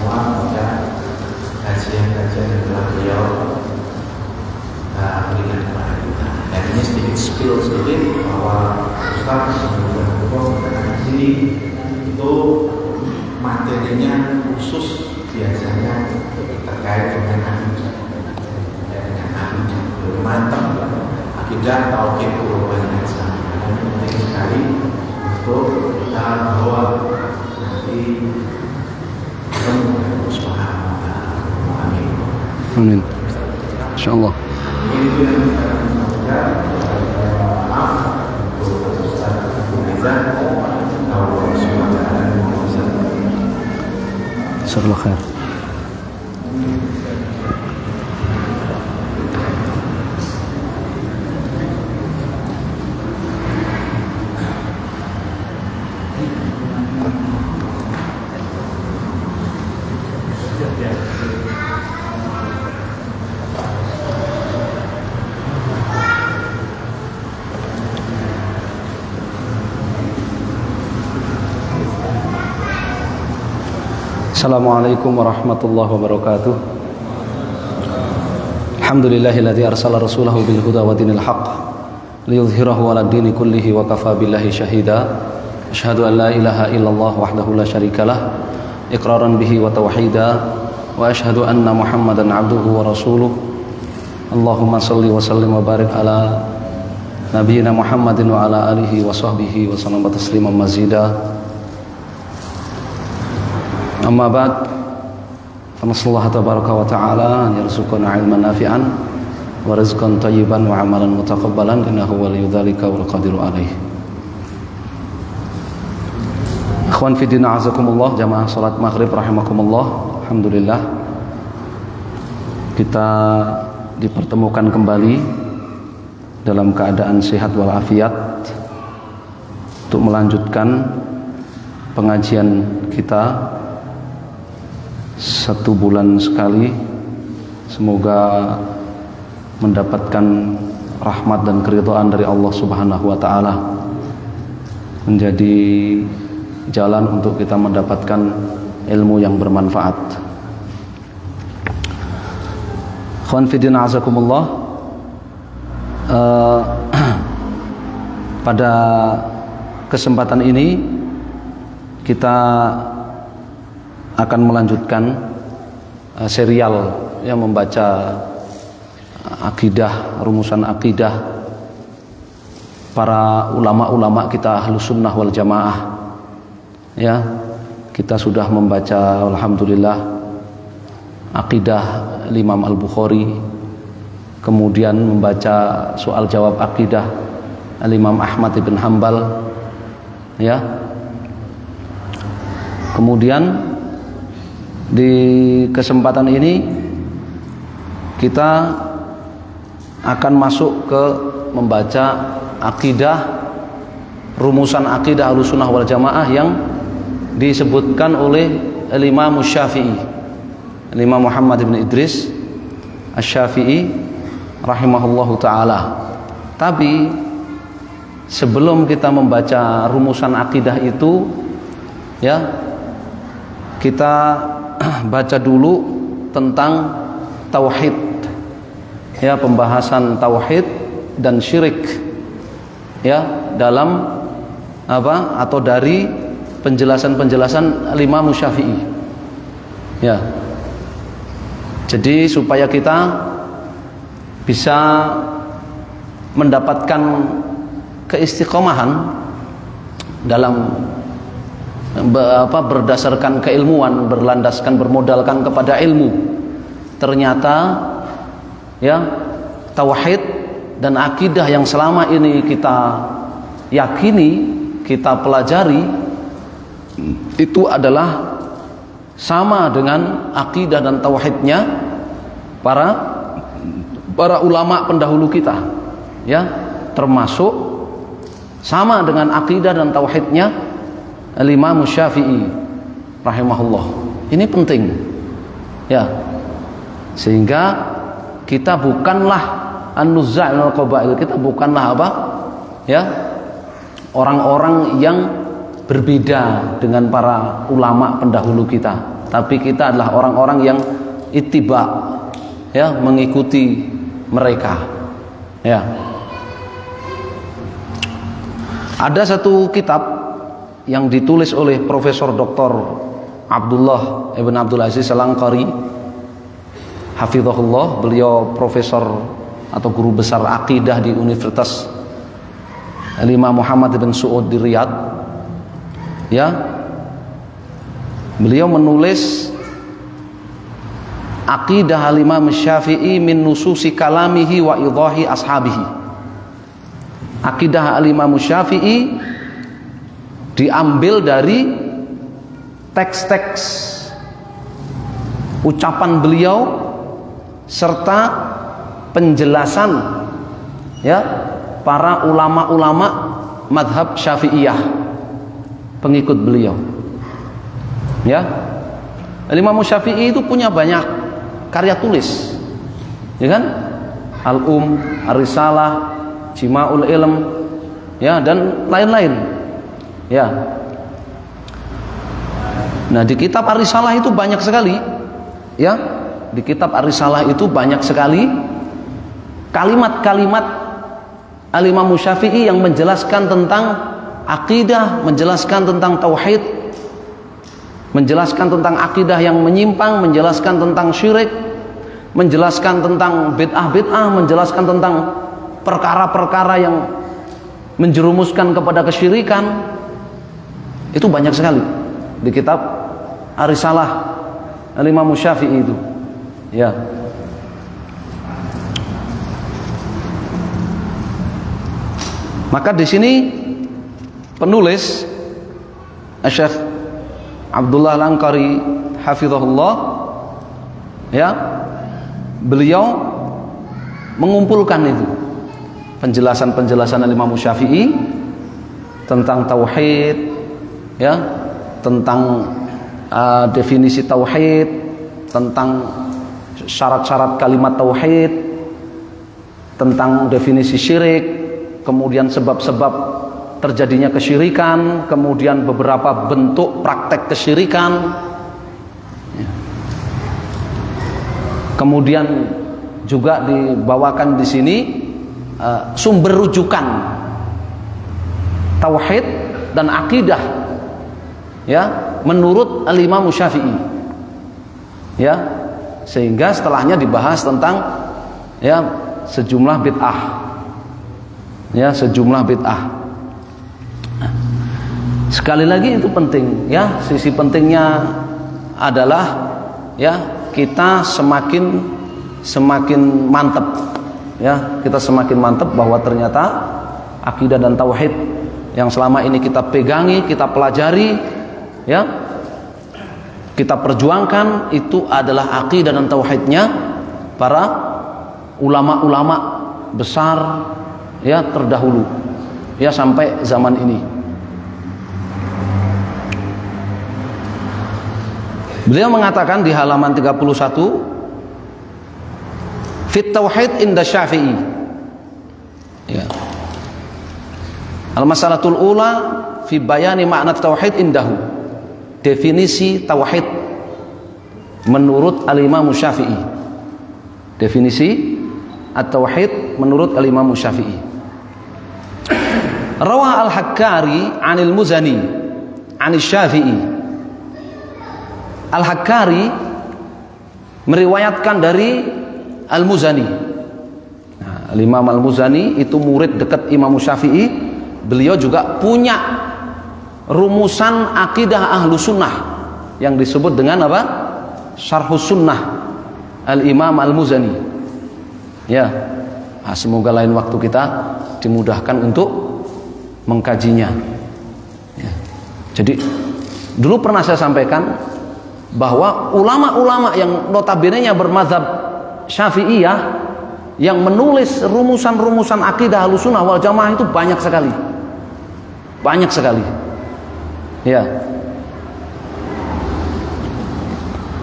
semua pada kajian-kajian yang telah beliau berikan kepada kita. Dan ini sedikit spill sedikit bahwa Ustaz sebelum berhubung di sini itu materinya khusus biasanya terkait dengan akidah, lebih mantap akidah tauhid uluhiyah Islam. Dan penting sekali untuk kita bawa nanti Allah Subhanahu wa Ta'ala. Amin. Amin. Insyaallah. Itu yang kita sampaikan. Maaf untuk Ustaz Abu Rizal. Allah Subhanahu wa Ta'ala. Jazakallahu khair. Assalamualaikum warahmatullahi wabarakatuh. Alhamdulillahilladzi arsala rasulahu bil huda wa dinil haqq liyudhhirahu 'ala dini kullihi wa kafa billahi shahida. Asyhadu an la ilaha illallah wahdahu la syarikalah iqraran bihi wa tauhida wa asyhadu anna Muhammadan 'abduhu wa rasuluh. Allahumma shalli wa sallim wa barik ala nabiyyina Muhammadin wa ala alihi wa sahbihi wa sallam tasliman mazida. Amma ba'd, fa nasallahu tabaraka wa ta'ala an yarzuqana 'ilman nafi'an wa rizqan thayyiban wa 'amalan mutaqabbalan innahu waliyyu dzalika wal qadiru 'alaihi. Ikhwan fi din a'azakumullah, jamaah salat maghrib rahimakumullah. Alhamdulillah kita dipertemukan kembali dalam keadaan sehat walafiat untuk melanjutkan pengajian kita 1 bulan sekali. Semoga mendapatkan rahmat dan keridhaan dari Allah Subhanahu wa Ta'ala, menjadi jalan untuk kita mendapatkan ilmu yang bermanfaat. Ikhwan fi din azakumullah, pada kesempatan ini kita akan melanjutkan serial yang membaca akidah, rumusan akidah para ulama-ulama kita Ahlus Sunnah wal Jamaah. Ya, kita sudah membaca alhamdulillah akidah Imam Al-Bukhari, kemudian membaca soal jawab akidah Imam Ahmad ibn Hanbal, ya. Kemudian di kesempatan ini kita akan masuk ke membaca akidah, rumusan akidah Ahlussunnah wal Jamaah yang disebutkan oleh Imam Syafi'i, Imam Muhammad bin Idris Asy-Syafi'i rahimahullahu taala. Tapi sebelum kita membaca rumusan akidah itu, ya, kita baca dulu tentang tauhid, ya, pembahasan tauhid dan syirik, ya, dalam apa atau dari penjelasan-penjelasan Imam Syafi'i, ya. Jadi supaya kita bisa mendapatkan keistiqomahan dalam berdasarkan keilmuan, berlandaskan, bermodalkan kepada ilmu. Ternyata, ya, tauhid dan akidah yang selama ini kita yakini, kita pelajari, itu adalah sama dengan akidah dan tauhidnya para ulama pendahulu kita, ya, termasuk sama dengan akidah dan tauhidnya Imam Syafi'i rahimahullah. Ini penting, ya, sehingga kita bukanlah an-nuzza' minal qabail, kita bukanlah apa, ya, orang-orang yang berbeda dengan para ulama pendahulu kita. tapi kita adalah orang-orang yang ittiba, ya, mengikuti mereka. Ya. Ada satu kitab yang ditulis oleh Profesor Dr. Abdullah Ibn Abdul Aziz Al-Anqari, hafizahullah. Beliau profesor atau guru besar akidah di Universitas Imam Muhammad bin Saud di Riyadh. Ya. Beliau menulis Aqidah al-Imam Syafi'i min nususi kalamihi wa idahi ashabihi. Akidah al-Imam Syafi'i diambil dari teks-teks ucapan beliau serta penjelasan, ya, para ulama-ulama madhab Syafi'iyah, pengikut beliau. Ya, Imam Syafi'i itu punya banyak karya tulis, ya kan? Al-Um, Ar-Risalah, Jima'ul Ilm, ya, dan lain-lain. Ya. Nah, di kitab Ar-Risalah itu banyak sekali, ya. Di kitab Ar-Risalah itu banyak sekali kalimat-kalimat Al-Imam Syafi'i yang menjelaskan tentang akidah, menjelaskan tentang tauhid, menjelaskan tentang akidah yang menyimpang, menjelaskan tentang syirik, menjelaskan tentang bid'ah-bid'ah, menjelaskan tentang perkara-perkara yang menjerumuskan kepada kesyirikan. Itu banyak sekali di kitab Ar-Risalah Al-Imam Syafi'i itu. Ya. Maka di sini penulis Syekh Abdullah Al-Anqari hafizahullah, ya, beliau mengumpulkan itu penjelasan-penjelasan Imam Syafi'i tentang tauhid, ya, tentang definisi tauhid, tentang syarat-syarat kalimat tauhid, tentang definisi syirik, kemudian sebab-sebab terjadinya kesyirikan, kemudian beberapa bentuk praktek kesyirikan, kemudian juga dibawakan di sini sumber rujukan tauhid dan akidah, ya, menurut Al-Imam Syafi'i, ya, sehingga setelahnya dibahas tentang, ya, sejumlah bid'ah, ya, sejumlah bid'ah. Sekali lagi itu penting, ya, sisi pentingnya adalah, ya, kita semakin mantap, ya, kita semakin mantap bahwa ternyata akidah dan tauhid yang selama ini kita pegangi, kita pelajari, ya, kita perjuangkan, itu adalah akidah dan tauhidnya para ulama-ulama besar, ya, terdahulu, ya, sampai zaman ini. Beliau mengatakan di halaman 31, fit tauhid inda Syafi'i, ya, al-masalatul ula fi bayani makna tauhid indahu, definisi tauhid menurut Al-Imam Syafi'i, definisi at-tauhid menurut Al-Imam Syafi'i. Rawah Al-Hakkari 'anil Muzani 'anil Syafi'i. Al-Hakkari meriwayatkan dari Al-Muzani. Nah, Al-Imam Al-Muzani itu murid dekat Imam Syafi'i. Beliau juga punya rumusan akidah ahlu sunnah yang disebut dengan apa? Syarhus Sunnah Al-Imam Al-Muzani. Ya, nah, semoga lain waktu kita dimudahkan untuk mengkajinya. Ya. Jadi dulu pernah saya sampaikan bahwa ulama-ulama yang notabene-nya bermadzhab Syafi'iyah yang menulis rumusan-rumusan akidah Ahlussunnah wal Jamaah itu banyak sekali. Banyak sekali. Ya.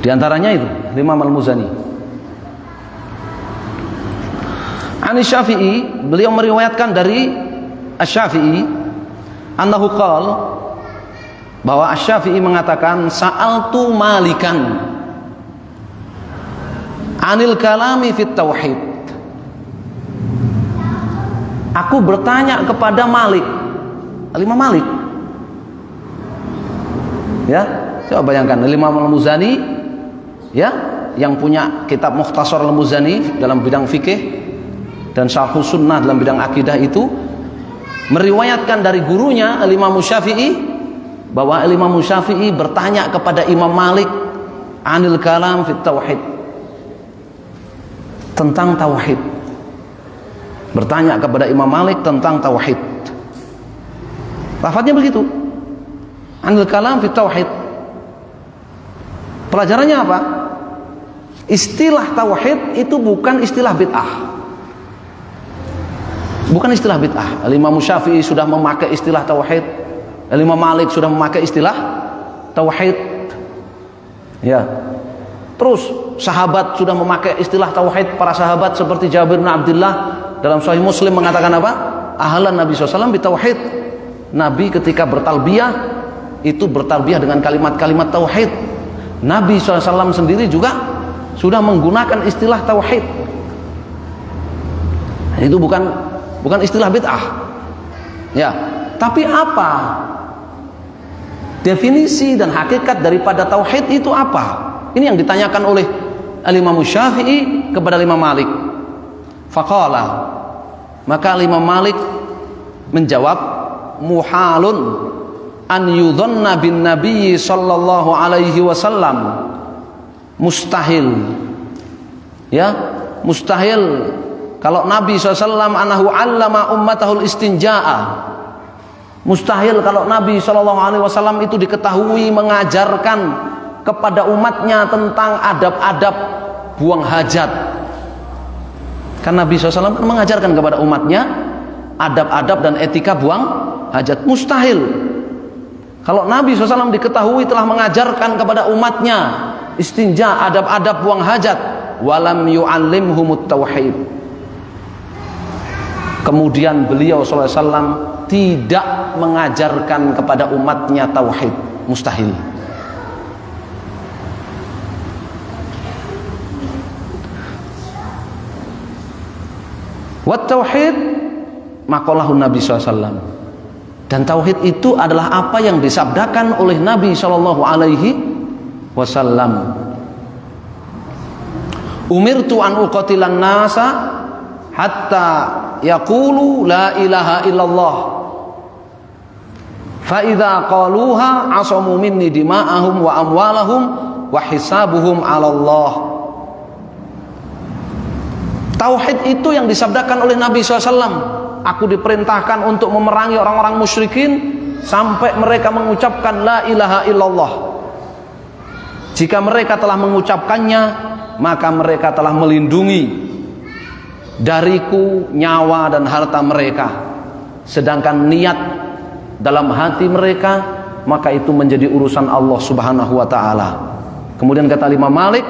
Di antaranya itu Imam Al-Muzani. Ani Syafi'i, beliau meriwayatkan dari Asy-Syafi'i annahu qala, bahwa Asy-Syafi'i mengatakan sa'altu Malikan anil kalami fit tauhid. Aku bertanya kepada Malik, Imam Malik. Ya, coba bayangkan Imam Al-Muzani, ya, yang punya kitab Mukhtasar Al-Muzani dalam bidang fikih dan Syarhus Sunnah dalam bidang akidah itu meriwayatkan dari gurunya Imam Syafi'i bahwa Imam Syafi'i bertanya kepada Imam Malik anil kalam fit tauhid, tentang tauhid. Bertanya kepada Imam Malik tentang tauhid. Lafadznya begitu. Anil kalam fit tauhid. Pelajarannya apa? Istilah tauhid itu bukan istilah bid'ah. Bukan istilah bid'ah. Imam Syafi'i sudah memakai istilah tauhid. Imam Malik sudah memakai istilah tauhid. Ya. Terus sahabat sudah memakai istilah tauhid. Para sahabat seperti Jabir bin Abdullah dalam Sahih Muslim mengatakan apa? Ahlan Nabi SAW bitauhid. Nabi ketika bertalbiyah itu bertalbiyah dengan kalimat-kalimat tauhid. Nabi SAW sendiri juga sudah menggunakan istilah tauhid. Itu bukan istilah bid'ah. Ya, tapi apa definisi dan hakikat daripada tauhid itu apa? Ini yang ditanyakan oleh Imam Syafi'i kepada Imam Malik. Faqala, maka Imam Malik menjawab, muhalun an yudhanna bin nabiy sallallahu alaihi wasallam. Mustahil. Ya, mustahil kalau Nabi SAW anahu allama ummatahul istinja'a. Mustahil kalau Nabi SAW itu diketahui mengajarkan kepada umatnya tentang adab-adab buang hajat. Kan Nabi SAW mengajarkan kepada umatnya adab-adab dan etika buang hajat. Mustahil kalau Nabi SAW diketahui telah mengajarkan kepada umatnya istinja, adab-adab buang hajat, walam yu'allimhumut tauhid. Kemudian beliau SAW tidak mengajarkan kepada umatnya tauhid. Mustahil. Wat tauhid maqalahun Nabi SAW. Dan tauhid itu adalah apa yang disabdakan oleh Nabi SAW. Umirtu an uqatilan nasa hatta yaqulu la ilaha illallah fa idza qaluha asamu minni dima'ahum wa amwalahum wa hisabuhum 'ala Allah. Tauhid itu yang disabdakan oleh Nabi SAW. Aku diperintahkan untuk memerangi orang-orang musyrikin sampai mereka mengucapkan la ilaha illallah. Jika mereka telah mengucapkannya, maka mereka telah melindungi dariku nyawa dan harta mereka. Sedangkan niat dalam hati mereka, maka itu menjadi urusan Allah Subhanahu wa ta'ala. Kemudian kata Imam Malik,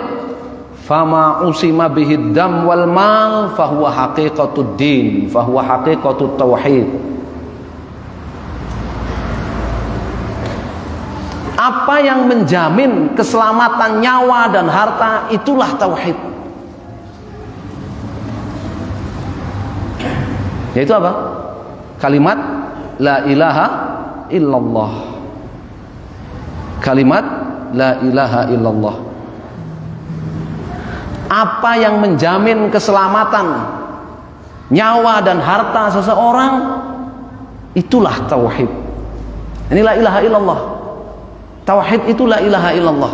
fama usima bihid dam wal mal fahuwa haqiqatud din, fahuwa haqiqatut tauhid. Apa yang menjamin keselamatan nyawa dan harta, itulah tauhid. Yaitu apa? Kalimat la ilaha illallah. Kalimat la ilaha illallah. Apa yang menjamin keselamatan nyawa dan harta seseorang, itulah tauhid. Ini la ilaha illallah. Tauhid itu la ilaha illallah.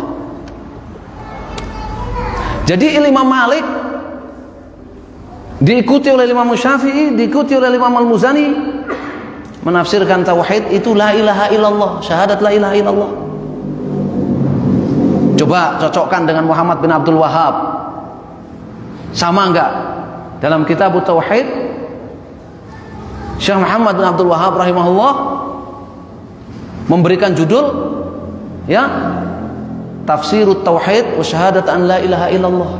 Jadi Imam Malik diikuti oleh Imam Syafi'i, diikuti oleh Imam Al-Muzani, menafsirkan tauhid itu la ilaha illallah, syahadat la ilaha illallah. Coba cocokkan dengan Muhammad bin Abdul Wahhab. Sama enggak? Dalam kitab Tauhid, Syekh Muhammad bin Abdul Wahhab rahimahullah memberikan judul, ya, Tafsirut Tauhid wa syahadat an la ilaha illallah.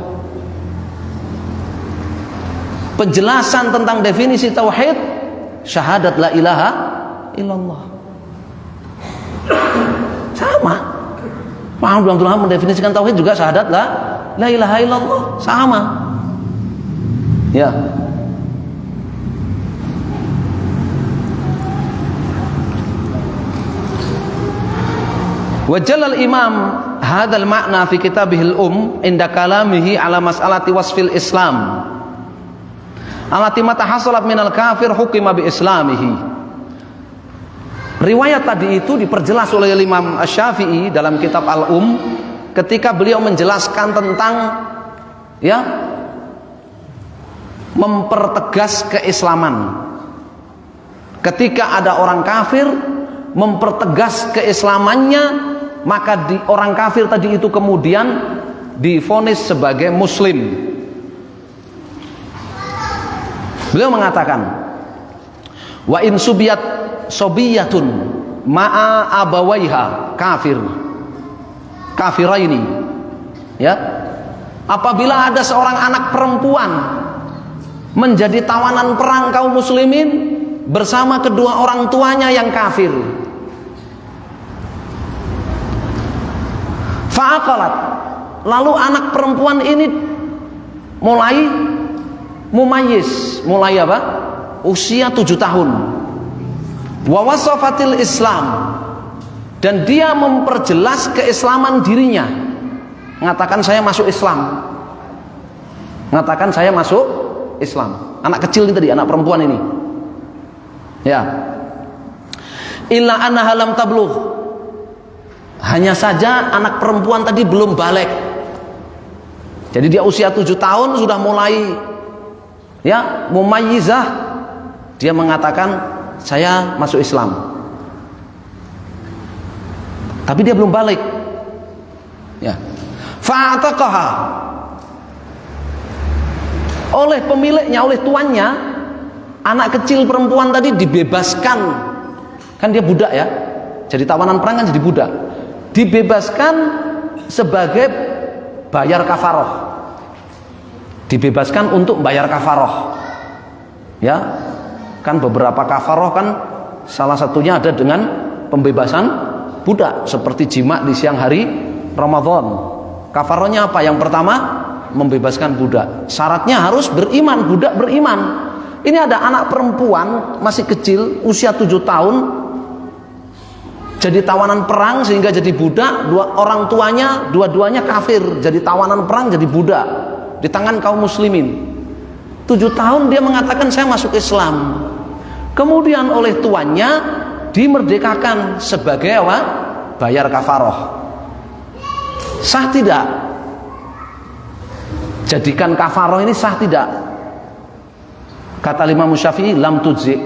Penjelasan tentang definisi tauhid, syahadat la ilaha illallah. Sama. Muhammad bin Abdul Wahhab mendefinisikan tauhid juga syahadat la ilaha illallah, sama. Ya. Wajalla al-imam hadzal ma'na fi kitabihil inda kalamihi ala mas'alati wasfil Islam. Alati mata hasalat minal kafir hukima bi islamihi. Riwayat tadi itu diperjelas oleh Imam Asy-Syafi'i dalam kitab ketika beliau menjelaskan tentang mempertegas keislaman. Ketika ada orang kafir mempertegas keislamannya, maka orang kafir tadi itu kemudian divonis sebagai muslim. Beliau mengatakan, wa in sobiyatun ma'a abawaiha kafiraini. Ya. Apabila ada seorang anak perempuan menjadi tawanan perang kaum muslimin bersama kedua orang tuanya yang kafir. Fa'aqalat, lalu anak perempuan ini mulai mumayyiz, mulai apa? Usia 7 tahun. Wa wasafatil Islam, dan dia memperjelas keislaman dirinya. Mengatakan saya masuk Islam. Mengatakan saya masuk Islam. Anak kecil ini tadi, anak perempuan ini. Ya. Illa annaha lam tablugh. Hanya saja anak perempuan tadi belum balik. Jadi dia usia 7 tahun sudah mulai mumayyizah. Dia mengatakan saya masuk Islam. Tapi dia belum balik. Ya. Fa'ataqaha. Oleh pemiliknya, oleh tuannya, anak kecil perempuan tadi dibebaskan. Kan dia budak ya. Jadi tawanan perang kan jadi budak. Dibebaskan sebagai bayar kafaroh. Dibebaskan untuk bayar kafaroh. Ya. Kan beberapa kafaroh kan salah satunya ada dengan pembebasan budak, seperti jima di siang hari Ramadan. Kafarohnya apa? Yang pertama, membebaskan budak. Syaratnya harus beriman, budak beriman. Ini ada anak perempuan masih kecil, usia 7 tahun, jadi tawanan perang sehingga jadi budak. Orang tuanya dua-duanya kafir, jadi tawanan perang, jadi budak di tangan kaum muslimin. 7 tahun dia mengatakan saya masuk Islam. Kemudian oleh tuannya dimerdekakan sebagai apa? Bayar kafaroh. Sah tidak? Jadikan kafaroh ini sah tidak? Kata Imam Syafi'i, lam tujzi.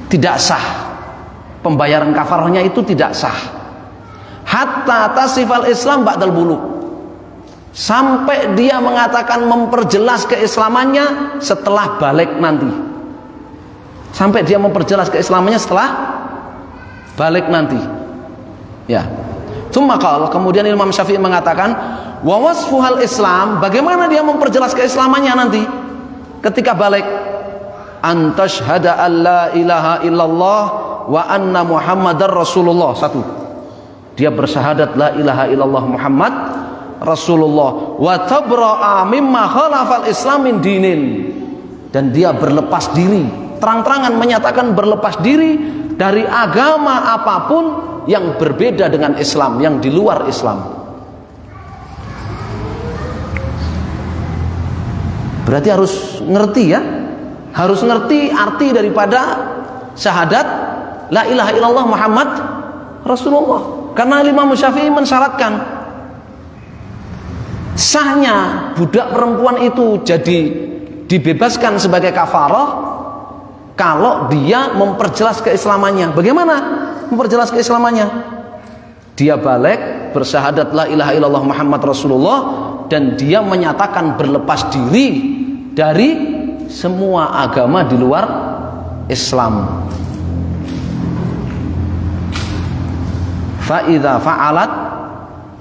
Tidak sah. Pembayaran kafarohnya itu tidak sah. Hatta tasifal Islam ba'dal bulugh. Sampai dia mengatakan memperjelas keislamannya setelah balik nanti. Sampai dia memperjelas keislamannya setelah balik nanti. Ya. Kemudian Imam Syafi'i mengatakan, wa wasfuhal Islam, bagaimana dia memperjelas keislamannya nanti ketika balik? Antashhada an la ilaha illallah wa anna Muhammadar Rasulullah. 1. Dia bersyahadat la ilaha illallah Muhammad Rasulullah, wa tabra'a mimma khalafal Islam min dinin, dan dia berlepas diri, terang-terangan menyatakan berlepas diri dari agama apapun yang berbeda dengan Islam, yang di luar Islam. Berarti harus ngerti ya, harus ngerti arti daripada syahadat la ilaha illallah Muhammad Rasulullah. Karena Imam Syafi'i mensyaratkan sahnya budak perempuan itu jadi dibebaskan sebagai kafarah kalau dia memperjelas keislamannya. Bagaimana memperjelas keislamannya? Dia balik bersyahadat la ilaha illallah Muhammad Rasulullah, dan dia menyatakan berlepas diri dari semua agama di luar Islam. Fa idza fa'alat,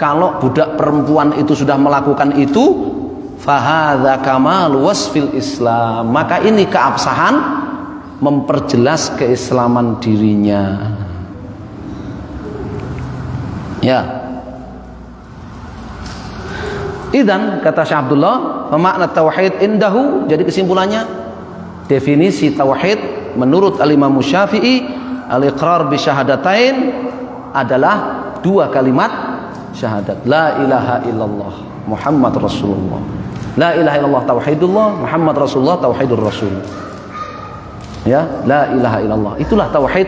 kalau budak perempuan itu sudah melakukan itu, fahadza kamal wasfil Islam, maka ini keabsahan memperjelas keislaman dirinya. Ya. Idzan kata Syekh Abdullah, makna tauhid indahu, jadi kesimpulannya definisi tauhid menurut al-Imam Syafi'i al-iqrar bi syahadatain adalah dua kalimat syahadat, la ilaha illallah Muhammad Rasulullah. La ilaha illallah tauhidullah, Muhammad Rasulullah tauhidur Rasul. Ya, la ilaha illallah. Itulah tauhid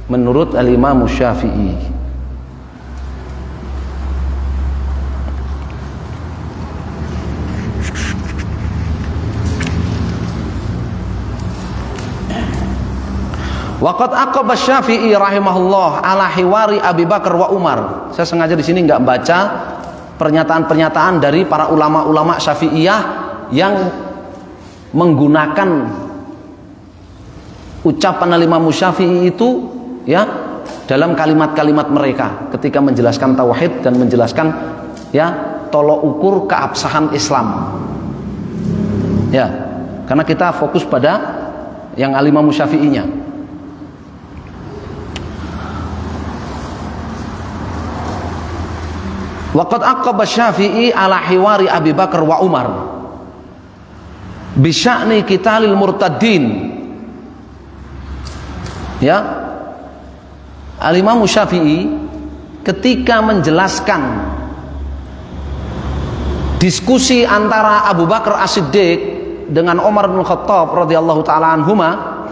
menurut al-Imam Syafi'i. Waqad aqaba Syafi'i rahimahullah ala hiwari Abi Bakar wa Umar. Saya sengaja di sini nggak baca pernyataan-pernyataan dari para ulama-ulama Syafi'iyah yang menggunakan ucapan Imam Syafi'i itu ya dalam kalimat-kalimat mereka ketika menjelaskan tauhid dan menjelaskan ya tolok ukur keabsahan Islam. Ya, karena kita fokus pada yang Imam Syafi'inya. Waqad aqaba Syafi'i ala hiwari Abi Bakar wa Umar bi sya'ni qitalil murtaddin. Ya, Al-Imam Syafi'i ketika menjelaskan diskusi antara Abu Bakar As-Siddiq dengan Umar bin Khattab radhiyallahu taala anhuma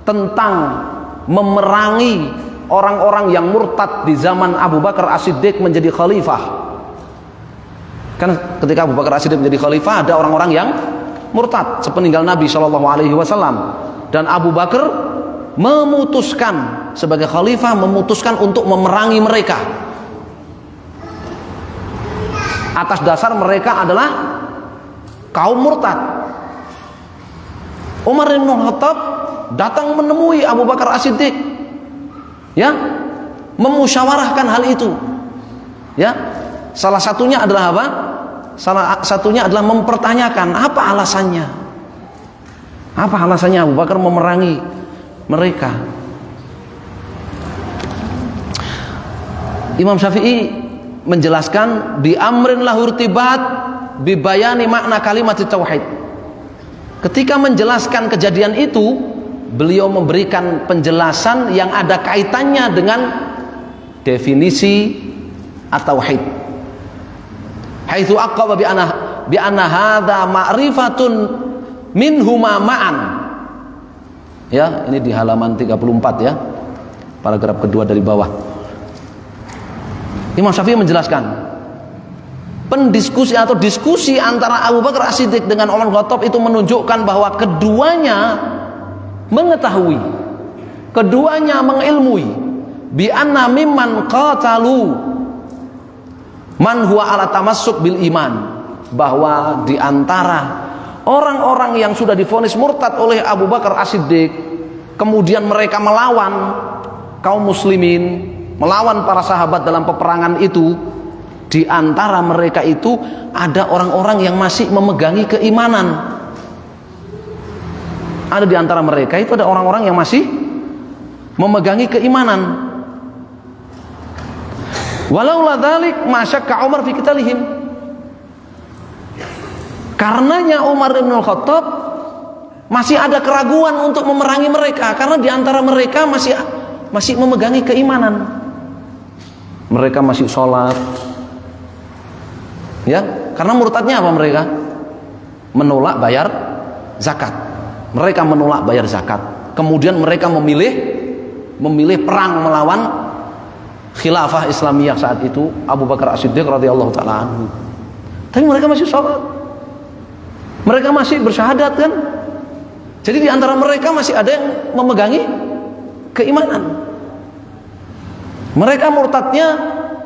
tentang memerangi orang-orang yang murtad di zaman Abu Bakar As-Siddiq menjadi khalifah. Kan ketika Abu Bakar As-Siddiq menjadi khalifah ada orang-orang yang murtad sepeninggal Nabi SAW, dan Abu Bakar memutuskan sebagai khalifah memutuskan untuk memerangi mereka atas dasar mereka adalah kaum murtad. Umar bin Khattab datang menemui Abu Bakar As-Siddiq, ya, memusyawarahkan hal itu. Ya, salah satunya adalah apa? Salah satunya adalah mempertanyakan apa alasannya. Apa alasannya Abu Bakar memerangi mereka? Imam Syafi'i menjelaskan bi amrin lahur tibat bi bayani makna kalimat tauhid. Ketika menjelaskan kejadian itu, beliau memberikan penjelasan yang ada kaitannya dengan definisi at-tauhid. Haitsu aqaba bi anna hadza ma'rifatun minhuma ma'an. Ya, ini di halaman 34 ya. Paragraf kedua dari bawah. Imam Syafi'i menjelaskan pendiskusi atau diskusi antara Abu Bakar As-Siddiq dengan Umar bin Khattab itu menunjukkan bahwa keduanya mengetahui, keduanya mengilmui bi anna mimman qatalu man huwa ala tamassuk bil iman, bahwa di antara orang-orang yang sudah divonis murtad oleh Abu Bakar As-Siddiq kemudian mereka melawan kaum muslimin, melawan para sahabat dalam peperangan itu, di antara mereka itu ada orang-orang yang masih memegangi keimanan. Ada di antara mereka itu ada orang-orang yang masih memegangi keimanan. Walau la dzalik masyakka Umar fi qitalihim. Karenanya Umar bin Khattab masih ada keraguan untuk memerangi mereka karena di antara mereka masih memegangi keimanan. Mereka masih sholat. Ya, karena murtadnya apa mereka? Menolak bayar zakat. Mereka menolak bayar zakat. Kemudian mereka memilih perang melawan khilafah Islamiyah saat itu, Abu Bakar As-Siddiq radhiyallahu taala anhu. Tapi mereka masih sholat, mereka masih bersyahadat kan. Jadi di antara mereka masih ada yang memegangi keimanan. Mereka murtadnya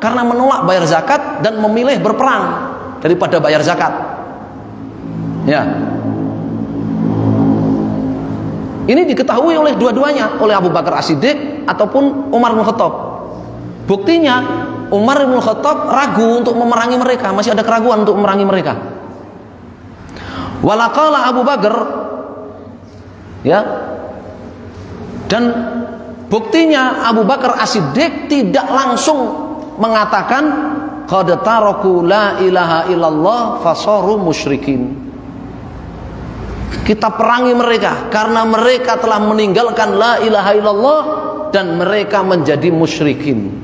karena menolak bayar zakat dan memilih berperang daripada bayar zakat. Ya, ini diketahui oleh dua-duanya, oleh Abu Bakar As-Siddiq ataupun Umar bin Khattab. Buktinya Umar bin Khattab ragu untuk memerangi mereka, masih ada keraguan untuk memerangi mereka. Walaqala Abu Bakar, ya, dan buktinya Abu Bakar As-Siddiq tidak langsung mengatakan qad taraku la ilaha illallah fasaru musyrikin. Kita perangi mereka karena mereka telah meninggalkan la ilaha illallah dan mereka menjadi musyrikin.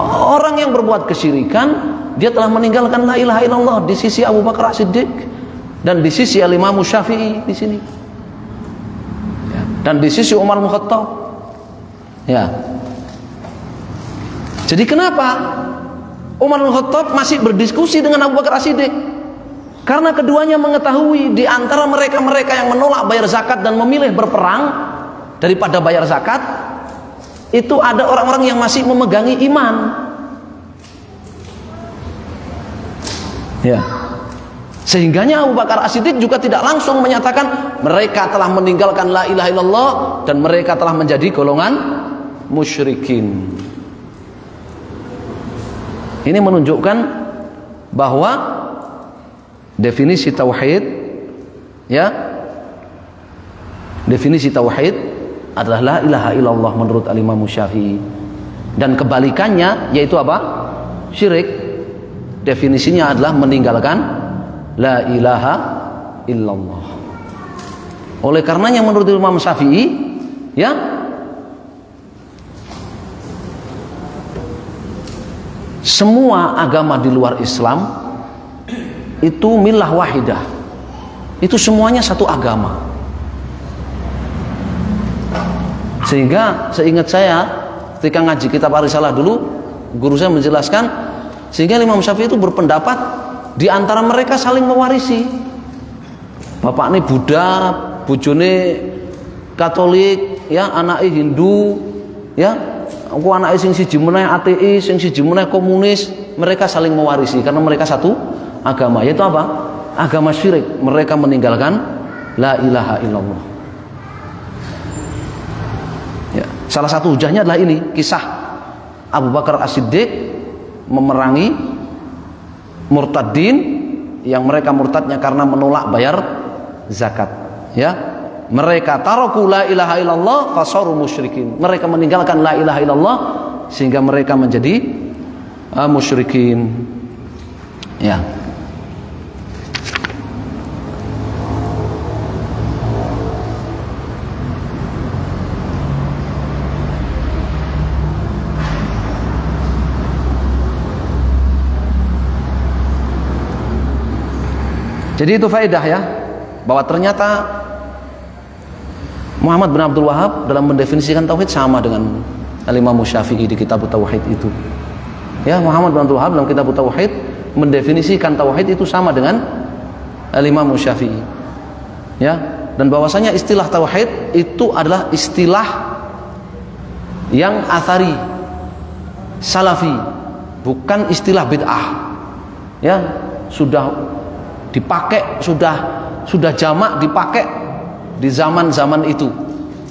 Orang yang berbuat kesyirikan, dia telah meninggalkan la ilaha illallah di sisi Abu Bakar As-Siddiq dan di sisi Al-Imam Syafi'i di sini. Dan di sisi Umar bin Khattab. Ya. Jadi kenapa Umar bin Khattab masih berdiskusi dengan Abu Bakar As-Siddiq? Karena keduanya mengetahui di antara mereka-mereka yang menolak bayar zakat dan memilih berperang daripada bayar zakat, itu ada orang-orang yang masih memegangi iman. Ya. Sehingganya Abu Bakar As-Siddiq juga tidak langsung menyatakan mereka telah meninggalkan la ilaha illallah dan mereka telah menjadi golongan musyrikin. Ini menunjukkan bahwa definisi tauhid, ya, definisi tauhid adalah la ilaha illallah menurut Al-Imam Syafi'i, dan kebalikannya yaitu apa? Syirik. Definisinya adalah meninggalkan la ilaha illallah. Oleh karenanya menurut Imam Syafi'i, ya, semua agama di luar Islam itu millah wahidah. Itu semuanya satu agama. Sehingga seingat saya ketika ngaji kitab Ar-Risalah dulu, guru saya menjelaskan, sehingga Imam Syafi'i itu berpendapat di antara mereka saling mewarisi. Bapak ini Buddha, bojone Katolik, ya, anaknya Hindu, ya, aku anaknya sing siji meneh ateis, sing siji meneh komunis. Mereka saling mewarisi karena mereka satu agama, yaitu apa? Agama syirik. Mereka meninggalkan la ilaha illallah. Ya, salah satu hujahnya adalah ini, kisah Abu Bakar As-Siddiq memerangi murtadin yang mereka murtadnya karena menolak bayar zakat. Ya, mereka taraku la ilaha illallah fasaru musyrikin. Mereka meninggalkan la ilaha illallah sehingga mereka menjadi musyrikin. Ya. Jadi itu faedah, ya, bahwa ternyata Muhammad bin Abdul Wahab dalam mendefinisikan tauhid sama dengan Al-Imam Syafi'i di kitab Tauhid itu. Ya, Muhammad bin Abdul Wahab dalam kitab Tauhid mendefinisikan tauhid itu sama dengan Al-Imam Syafi'i. Ya, dan bahwasanya istilah tauhid itu adalah istilah yang athari, salafi, bukan istilah bid'ah. Ya, sudah dipakai, sudah jamak dipakai di zaman-zaman itu,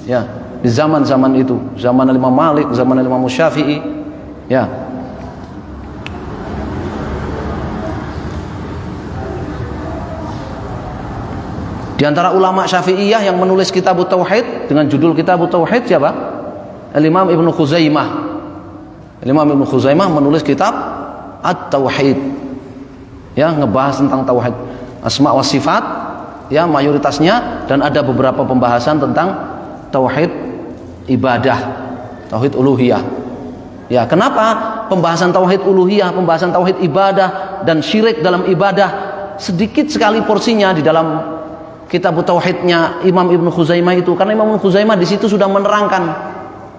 ya, di zaman-zaman itu, zaman Imam Malik, zaman Imam Syafi'i, ya. Di antara ulama Syafi'iyah yang menulis kitab Tauhid dengan judul kitab Tauhid siapa? Al-Imam Ibnu Khuzaimah. Al-Imam Ibnu Khuzaimah menulis kitab At-Tauhid, ya, ngebahas tentang tauhid asma wa sifat, ya, mayoritasnya, dan ada beberapa pembahasan tentang tauhid ibadah, tauhid uluhiyah. Ya, kenapa pembahasan tauhid uluhiyah, pembahasan tauhid ibadah dan syirik dalam ibadah sedikit sekali porsinya di dalam kitab tauhidnya Imam Ibnu Khuzaimah itu? Karena Imam Ibnu Khuzaimah di situ sudah menerangkan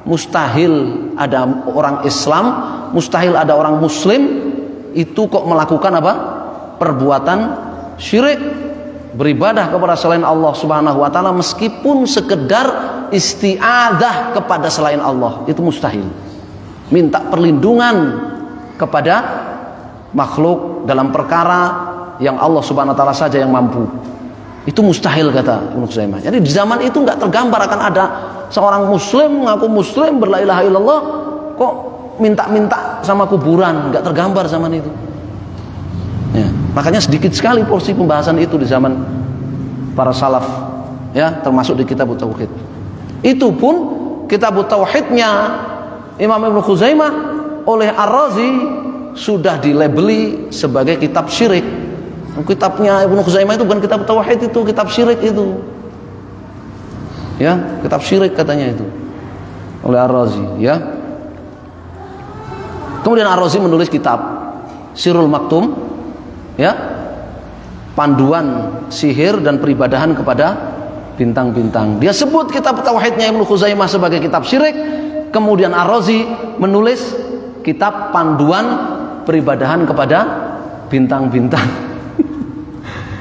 mustahil ada orang Islam, mustahil ada orang Muslim itu kok melakukan apa? Perbuatan syirik, beribadah kepada selain Allah Subhanahu wa taala meskipun sekedar isti'adzah kepada selain Allah, itu mustahil. Minta perlindungan kepada makhluk dalam perkara yang Allah Subhanahu wa taala saja yang mampu. Itu mustahil, kata Ibnu Khuzaimah. Jadi di zaman itu enggak tergambar akan ada seorang muslim mengaku muslim berla ilaha illallah kok minta-minta sama kuburan, enggak tergambar zaman itu. Ya, makanya sedikit sekali porsi pembahasan itu di zaman para salaf, ya, termasuk di kitab Tauhid. Itu pun kitab Tauhidnya Imam Ibnu Khuzaimah oleh Ar-Razi sudah dilabeli sebagai kitab syirik. Kitabnya Ibnu Khuzaimah itu bukan kitab tauhid, itu kitab syirik itu. Ya, kitab syirik katanya itu oleh Ar-Razi, ya. Kemudian Ar-Razi menulis kitab Sirrul Maktum, ya, panduan sihir dan peribadahan kepada bintang-bintang. Dia sebut kitab tauhidnya Ibnu Khuzaimah sebagai kitab syirik. Kemudian Ar-Razi menulis kitab panduan peribadahan kepada bintang-bintang.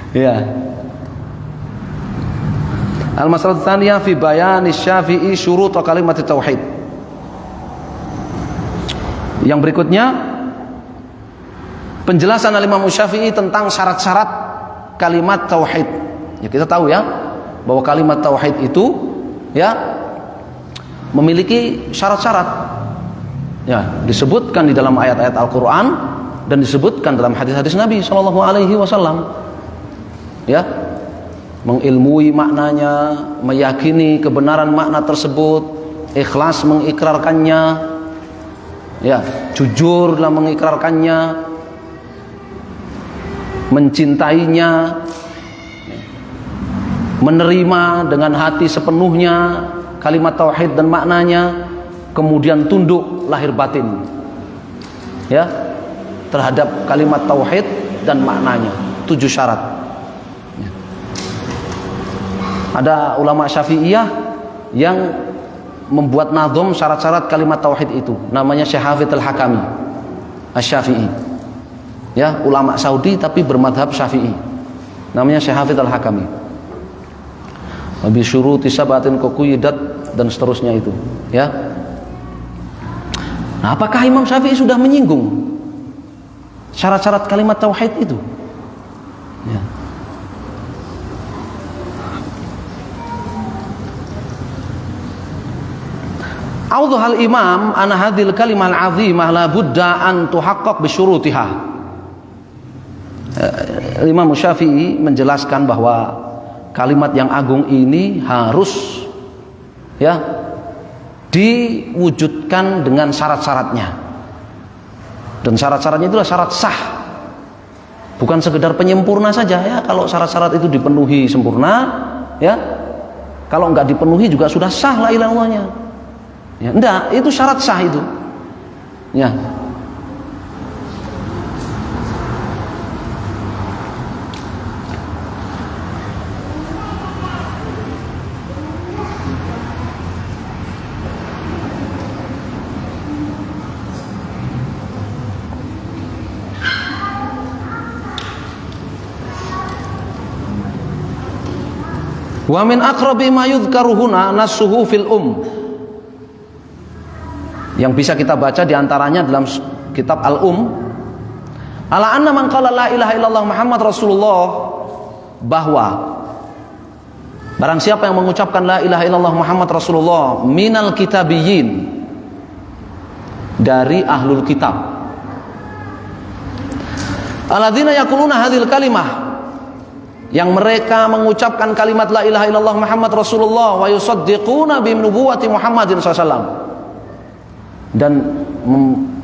Ya. Al-masalah tsaniyah fi bayan Syafi'i syurut kalimat tauhid. Yang berikutnya penjelasan Al-Imam Syafi'i tentang syarat-syarat kalimat tauhid. Ya, kita tahu ya bahwa kalimat tauhid itu ya memiliki syarat-syarat. Ya, disebutkan di dalam ayat-ayat Al-Qur'an dan disebutkan dalam hadis-hadis Nabi sallallahu alaihi wasallam. Ya, mengilmui maknanya, meyakini kebenaran makna tersebut, ikhlas mengikrarkannya, ya, jujur dalam mengikrarkannya, mencintainya, menerima dengan hati sepenuhnya kalimat tauhid dan maknanya, kemudian tunduk lahir batin, ya, terhadap kalimat tauhid dan maknanya. 7 syarat. Ada ulama Syafi'iyah yang membuat nazom syarat-syarat kalimat tauhid itu, namanya Syekh Hafidz Al-Hakami Asy-Syafi'i. Ya, ulama Saudi tapi bermadhab Syafi'i. Namanya Syekh Hafidz Al-Hakami. Bi syuruti sabatin kuqidat dan seterusnya itu, ya. Nah, apakah Imam Syafi'i sudah menyinggung syarat-syarat kalimat tauhid itu? Ya. Awdhal imam anna hadhil kalimah al-'azimah la budda an tuhaqqaq bi syurutiha. Imam Syafi'i menjelaskan bahwa kalimat yang agung ini harus, ya, diwujudkan dengan syarat-syaratnya. Dan syarat-syaratnya itulah syarat sah. Bukan sekedar penyempurna saja, ya. Kalau syarat-syarat itu dipenuhi sempurna, ya. Kalau enggak dipenuhi juga sudah sah la ilaha illallahnya. Ya, enggak, itu syarat sah itu. Ya. Wa min aqrabi ma yudhkaru huna nasuhu fil yang bisa kita baca diantaranya dalam kitab Al-Um, ala anna man qala la ilaha illallah Muhammad Rasulullah, bahwa barang siapa yang mengucapkan la ilaha illallah Muhammad Rasulullah minal kitabiyyin, dari ahlul kitab, alladzina yaquluna hadhil kalimah, yang mereka mengucapkan kalimat la ilaha illallah Muhammad Rasulullah wa yusaddiquna bi nubuwwati Muhammadin sallallahu alaihi wasallam, dan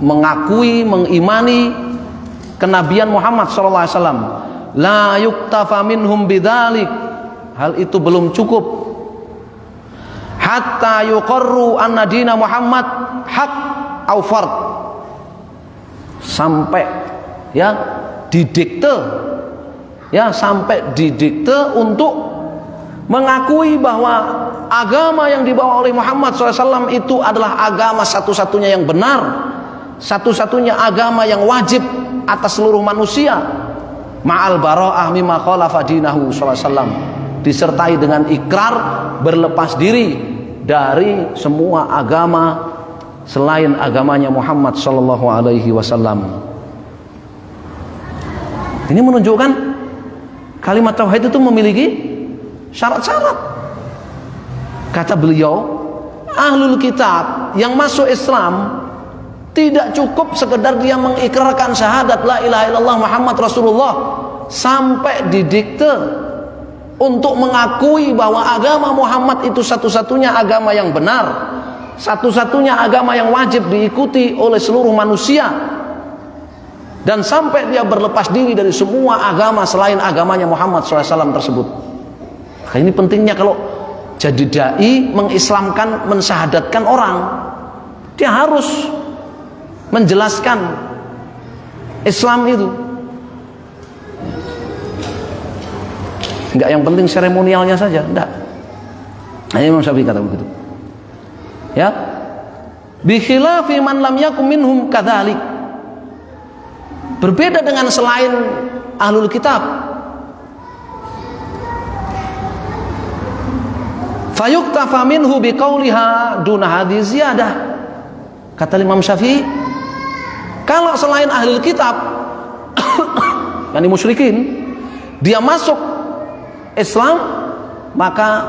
mengakui, mengimani kenabian Muhammad sallallahu alaihi wasallam, la yuktafa minhum bidzalik, hal itu belum cukup, hatta yuqarru anna dina Muhammad haq au fard, sampai, ya, didikte, ya, sampai didikte untuk mengakui bahwa agama yang dibawa oleh Muhammad SAW itu adalah agama satu-satunya yang benar, satu-satunya agama yang wajib atas seluruh manusia, ma'al bara'ah mimma khalafa dinahu SAW, disertai dengan ikrar berlepas diri dari semua agama selain agamanya Muhammad SAW. Ini menunjukkan kalimat tauhid itu memiliki syarat-syarat. Kata beliau, ahlul kitab yang masuk Islam tidak cukup sekedar dia mengikrarkan syahadat la ilaha illallah Muhammad Rasulullah, sampai didikte untuk mengakui bahwa agama Muhammad itu satu-satunya agama yang benar, satu-satunya agama yang wajib diikuti oleh seluruh manusia, dan sampai dia berlepas diri dari semua agama selain agamanya Muhammad SAW tersebut. Nah, ini pentingnya kalau jadi dai, mengislamkan, mensyahadatkan orang, dia harus menjelaskan Islam itu. Enggak yang penting seremonialnya saja, enggak. Nah, Imam Syafi'i kata begitu. Ya, bi khilafi man lam yakum minhum kadzalik. Berbeda dengan selain ahlul kitab. Fayuktafa minhu biqauliha duna hadhihi ziyadah. Kata Imam Syafi'i, kalau selain ahlul kitab yakni musyrikin, dia masuk Islam, maka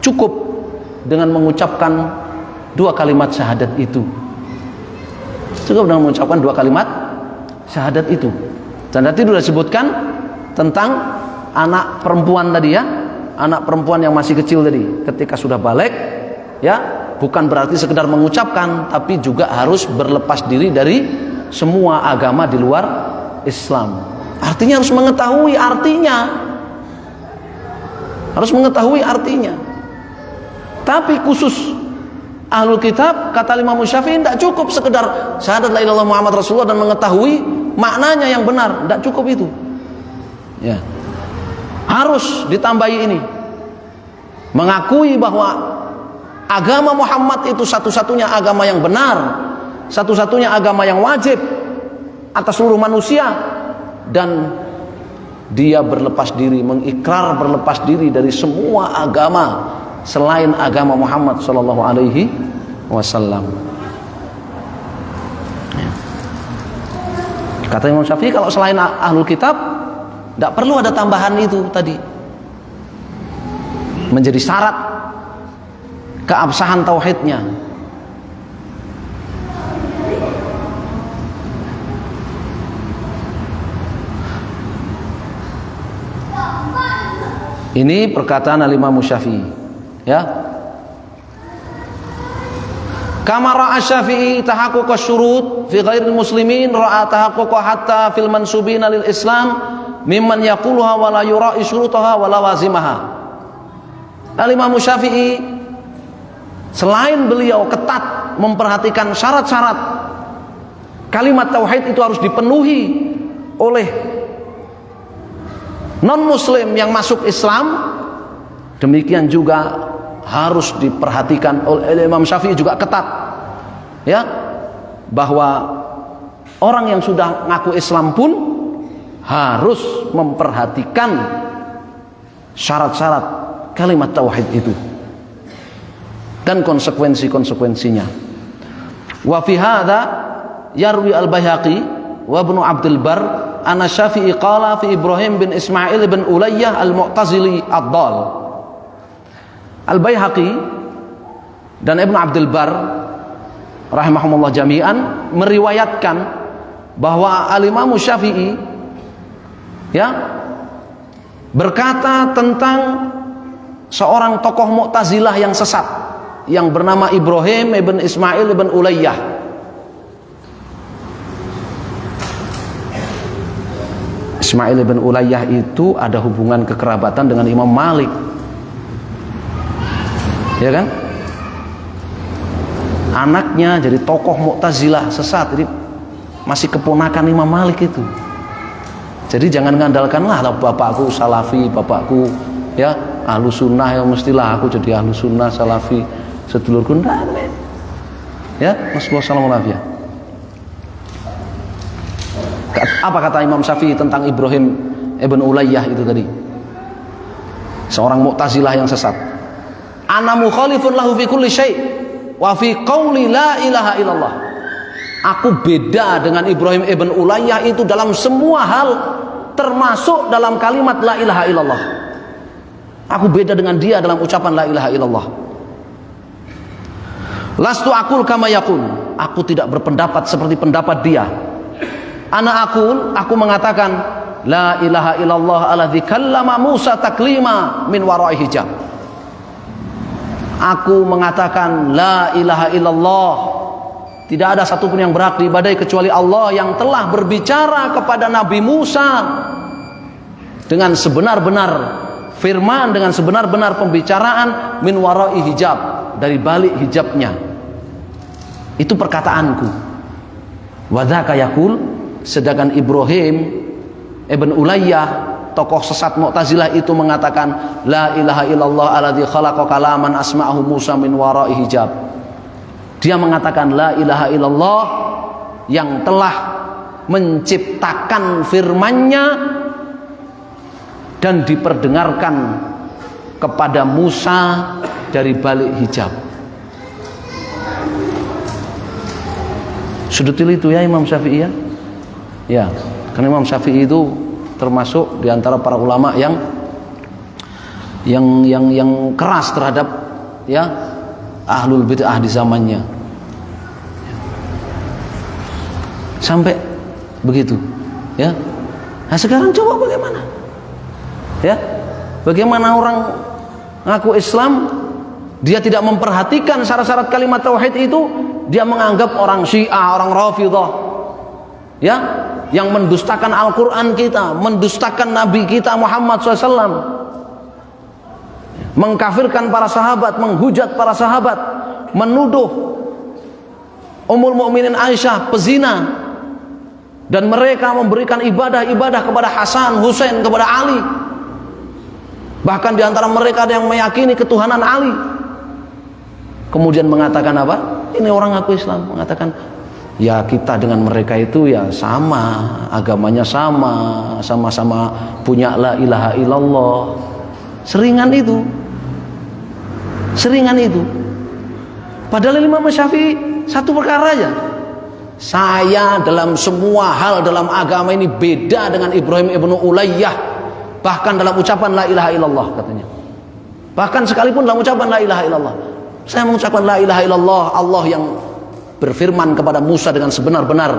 cukup dengan mengucapkan 2 kalimat syahadat itu. Cukup dengan mengucapkan 2 kalimat syahadat itu. Dan tadi sudah disebutkan tentang anak perempuan tadi ya, anak perempuan yang masih kecil tadi, ketika sudah balik ya, bukan berarti sekedar mengucapkan, tapi juga harus berlepas diri dari semua agama di luar Islam. Artinya harus mengetahui artinya, harus mengetahui artinya. Tapi khusus ahlul kitab, kata Imam Syafi'i, tidak cukup sekedar syahadat la ilaha illallah Muhammad Rasulullah dan mengetahui maknanya yang benar, tidak cukup itu ya. Harus ditambahi ini, mengakui bahwa agama Muhammad itu satu-satunya agama yang benar, satu-satunya agama yang wajib atas seluruh manusia, dan dia berlepas diri, mengikrar berlepas diri dari semua agama selain agama Muhammad sallallahu alaihi wasallam. Kata Imam Syafi'i, kalau selain ahlul kitab tidak perlu ada tambahan itu tadi, menjadi syarat keabsahan tauhidnya. Ini perkataan Imam Syafi'i. Ya, kama ra'a Syafi'i tahaqquq asy-syurut fi ghairil muslimin, ra'a tahaqquq hatta fil mansubina lil Islam mimman yaquluha wa la yura'i syurutaha wa lawazimaha. Imam Syafi'i, selain beliau ketat memperhatikan syarat-syarat kalimat tauhid itu harus dipenuhi oleh non muslim yang masuk Islam, demikian juga harus diperhatikan oleh Imam Syafi'i juga ketat ya, bahwa orang yang sudah ngaku Islam pun harus memperhatikan syarat-syarat kalimat tauhid itu dan konsekuensi-konsekuensinya. Wa fi hadza yarwi al-Baihaqi wa Ibnu Abdul Bar anna Syafi'i qala fi Ibrahim bin Ismail bin Ulayyah al-Mu'tazili ad-dal. Al-Baihaqi dan Ibnu Abdul Bar rahimahumullah jami'an meriwayatkan bahwa Al-Imam Syafi'i ya berkata tentang seorang tokoh Mu'tazilah yang sesat yang bernama Ibrahim ibn Ismail ibn Ulayyah. Ismail ibn Ulayyah itu ada hubungan kekerabatan dengan Imam Malik, ya kan? Anaknya jadi tokoh Mu'tazilah sesat, jadi masih keponakan Imam Malik itu. Jadi jangan ngandalkanlah bapakku salafi, bapakku ya ahlu sunnah, yang mestilah aku jadi ahlu sunnah salafi, sedulurku ndak. Ya, Wassalamualaikum. Apa kata Imam Syafi'i tentang Ibrahim ibn Ulayyah itu tadi? Seorang Mu'tazilah yang sesat. Ana mukhalifun lahu fi kulli syai' wa fi qauli la ilaha illallah. Aku beda dengan Ibrahim ibn Ulayyah itu dalam semua hal, termasuk dalam kalimat la ilaha illallah. Aku beda dengan dia dalam ucapan la ilaha illallah. Lastu aqul kama yaqul. Aku tidak berpendapat seperti pendapat dia. Ana aku mengatakan la ilaha illallah alladzi kallama Musa taklima min wara'i hijab. Aku mengatakan la ilaha illallah. Tidak ada satupun yang berhak diibadahi kecuali Allah yang telah berbicara kepada Nabi Musa dengan sebenar-benar firman, dengan sebenar-benar pembicaraan, min warai hijab, dari balik hijabnya. Itu perkataanku. Wadzaka yaqul, sedangkan Ibrahim ibn Ulayyah, tokoh sesat Mu'tazilah itu mengatakan la ilaha illallah alladzi khalaqa kalaman asma'ahu Musa min warai hijab. Dia mengatakan la ilaha illallah yang telah menciptakan firman-Nya dan diperdengarkan kepada Musa dari balik hijab. Sudutil itu ya Imam Syafi'i ya. Ya, karena Imam Syafi'i itu termasuk di antara para ulama yang keras terhadap ya ahlul bid'ah di zamannya. Sampai begitu, ya. Nah, sekarang coba bagaimana? Ya. Bagaimana orang ngaku Islam, dia tidak memperhatikan syarat-syarat kalimat tauhid itu, dia menganggap orang Syiah, orang Rafidhah, ya, yang mendustakan Al-Qur'an kita, mendustakan Nabi kita Muhammad SAW, mengkafirkan para sahabat, menghujat para sahabat, menuduh Ummul Mukminin Aisyah pezina, dan mereka memberikan ibadah-ibadah kepada Hasan, Husain, kepada Ali. Bahkan di antara mereka ada yang meyakini ketuhanan Ali. Kemudian mengatakan apa? Ini orang ngaku Islam, mengatakan ya kita dengan mereka itu ya sama, agamanya sama, sama-sama punya la ilaha illallah. Seringan itu. Padahal Imam Syafi'i satu perkara aja. Saya dalam semua hal dalam agama ini beda dengan Ibrahim ibnu Ulayyah. Bahkan dalam ucapan la ilaha illallah katanya. Bahkan sekalipun dalam ucapan la ilaha illallah, saya mengucapkan la ilaha illallah, Allah yang berfirman kepada Musa dengan sebenar-benar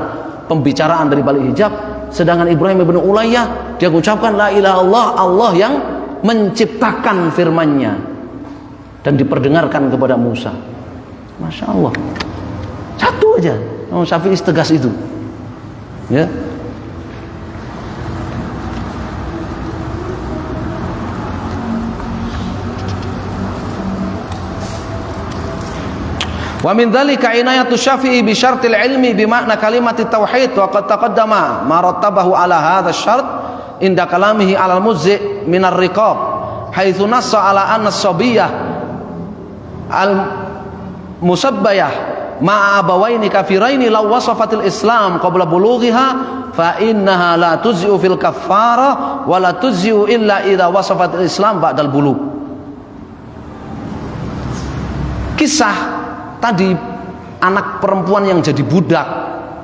pembicaraan dari balik hijab. Sedangkan Ibrahim ibnu Ulayyah, dia mengucapkan la ilaha illallah, Allah yang menciptakan firman-Nya dan diperdengarkan kepada Musa. Masya Allah, satu aja. Imam Syafi'i tegas itu, ya. Wa min dzalika inayatu Syafi'i bi syartil ilmi bi makna kalimat tauhid wa qad taqaddama ma rattabahu ala hadzal syart inda kalamihi alal muzzi min ar-riqab haitsu nassa ala anna as-sabiyyah al musabbayah ma'a abawaini kafiraini law wasafatil Islam qabla bulughiha fa innaha la tuz'u fil kaffara wa la tuz'u illa idza wasafatil Islam ba'dal bulugh. Kisah tadi anak perempuan yang jadi budak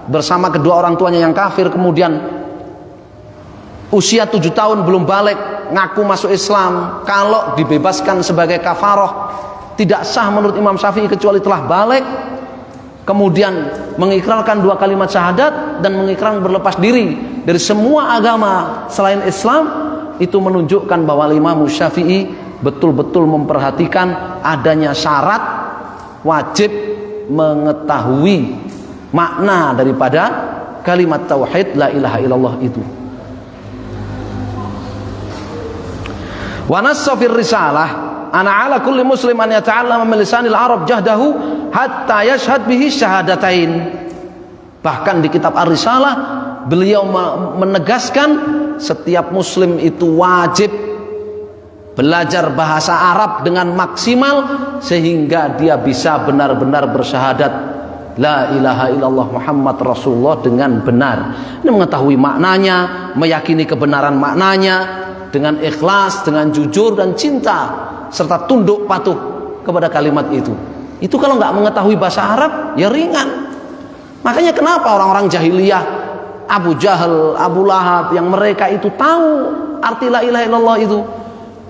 bersama kedua orang tuanya yang kafir, kemudian usia 7 tahun belum balik ngaku masuk Islam, kalau dibebaskan sebagai kafarah tidak sah menurut Imam Syafi'i kecuali telah balik, kemudian mengikrarkan 2 kalimat syahadat dan mengikrarkan berlepas diri dari semua agama selain Islam. Itu menunjukkan bahwa Imam Syafi'i betul-betul memperhatikan adanya syarat wajib mengetahui makna daripada kalimat tauhid la ilaha illallah itu. Wa nassa fir risalah ana ala kulli muslim an yata'allama min lisanil arab jahdahu hatta yashhad bihi syahadatain. Bahkan di kitab Ar-Risalah beliau menegaskan setiap muslim itu wajib belajar bahasa Arab dengan maksimal sehingga dia bisa benar-benar bersyahadat la ilaha illallah Muhammad Rasulullah dengan benar. Ini mengetahui maknanya, meyakini kebenaran maknanya dengan ikhlas, dengan jujur dan cinta, serta tunduk patuh kepada kalimat itu. Itu kalau nggak mengetahui bahasa Arab ya ringan. Makanya kenapa orang-orang jahiliyah, Abu Jahal, Abu Lahab, yang mereka itu tahu arti la ilaha illallah itu,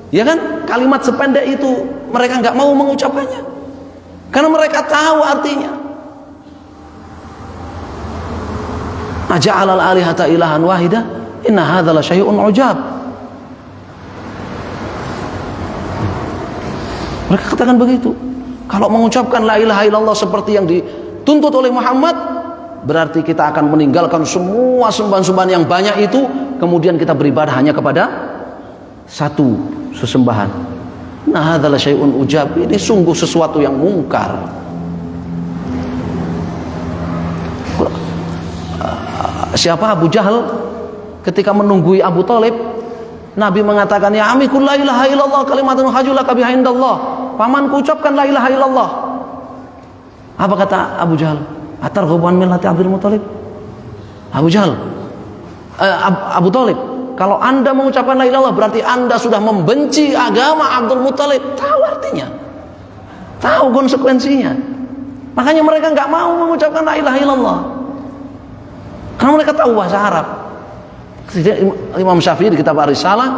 ya kan, kalimat sependek itu mereka nggak mau mengucapkannya karena mereka tahu artinya. Aja'alal alihata ilahan wahidah inna hadza la syai'un ujab. Mereka katakan begitu. Kalau mengucapkan la ilaha illallah seperti yang dituntut oleh Muhammad, berarti kita akan meninggalkan semua sembahan-sembahan yang banyak itu, kemudian kita beribadah hanya kepada satu sesembahan. Nah, hadzal syai'un ujab. Ini sungguh sesuatu yang mungkar. Siapa Abu Jahal ketika menunggui Abu Thalib, Nabi mengatakan, ya ami qul la ilaha illallah kalimatun hajulaka biha indallah. Pamanku ucapkan la ilaha illallah. Apa kata Abu Jahal? Atarghabu an millati Abdul Muthalib? Abu Jahal, Abu Thalib, kalau anda mengucapkan la ilaha illallah berarti anda sudah membenci agama Abdul Muthalib. Tahu artinya, tahu konsekuensinya. Makanya mereka nggak mau mengucapkan la ilaha illallah karena mereka tahu bahasa Arab. Imam Syafi'i di kitab Ar-Risalah,